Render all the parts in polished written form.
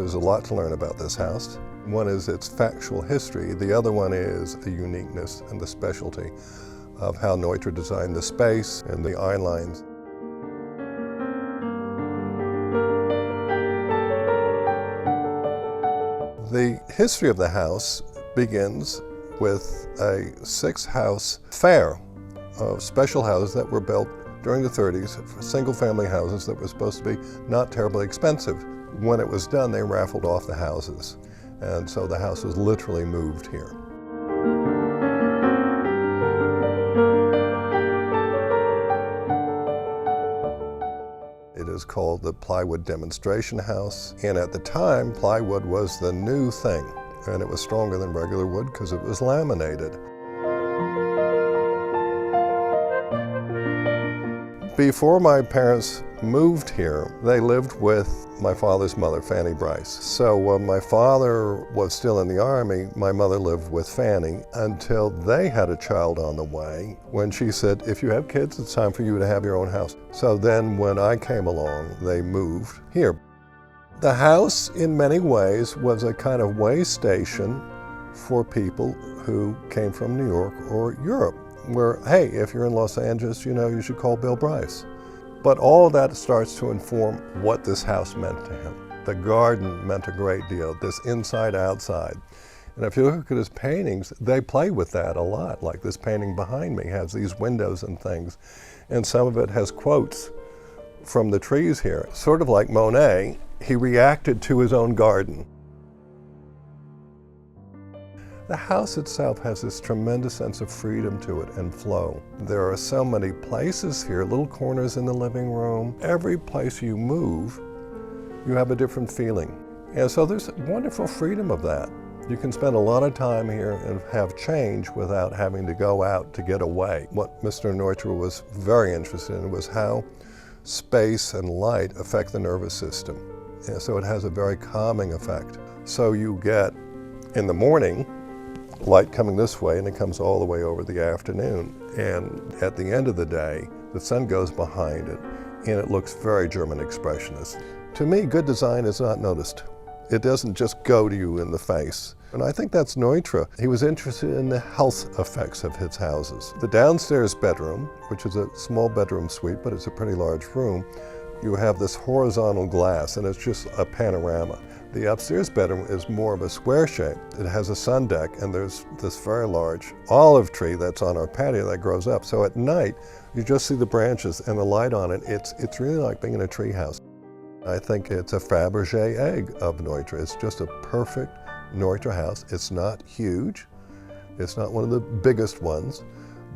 there's a lot to learn about this house. One is its factual history. The other one is the uniqueness and the specialty of how Neutra designed the space and the eye lines. The history of the house begins with a 6-house fair of special houses that were built during the 30s, single-family houses that were supposed to be not terribly expensive. When it was done, they raffled off the houses, and so the house was literally moved here. It is called the Plywood Demonstration House, and at the time, plywood was the new thing, and it was stronger than regular wood because it was laminated. Before my parents moved here, they lived with my father's mother, Fanny Bryce. So when my father was still in the Army, my mother lived with Fanny until they had a child on the way, when she said, if you have kids, it's time for you to have your own house. So then when I came along, they moved here. The house, in many ways, was a kind of way station for people who came from New York or Europe, where, hey, if you're in Los Angeles, you know, you should call Bill Bryce. But all that starts to inform what this house meant to him. The garden meant a great deal, this inside-outside. And if you look at his paintings, they play with that a lot. Like this painting behind me has these windows and things, and some of it has quotes from the trees here. Sort of like Monet, he reacted to his own garden. The house itself has this tremendous sense of freedom to it and flow. There are so many places here, little corners in the living room. Every place you move, you have a different feeling. And so there's wonderful freedom of that. You can spend a lot of time here and have change without having to go out to get away. What Mr. Neutra was very interested in was how space and light affect the nervous system. And so it has a very calming effect. So you get, in the morning, light coming this way, and it comes all the way over the afternoon. And at the end of the day, the sun goes behind it, and it looks very German expressionist. To me, good design is not noticed. It doesn't just go to you in the face. And I think that's Neutra. He was interested in the health effects of his houses. The downstairs bedroom, which is a small bedroom suite, but it's a pretty large room, you have this horizontal glass, and it's just a panorama. The upstairs bedroom is more of a square shape. It has a sun deck, and there's this very large olive tree that's on our patio that grows up. So at night, you just see the branches and the light on it. It's really like being in a tree house. I think it's a Fabergé egg of Neutra. It's just a perfect Neutra house. It's not huge. It's not one of the biggest ones,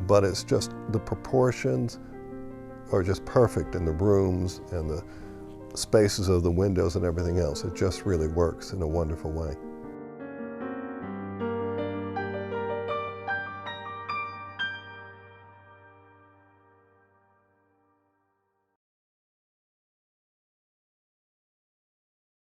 but it's just the proportions are just perfect in the rooms and the spaces of the windows and everything else. It just really works in a wonderful way.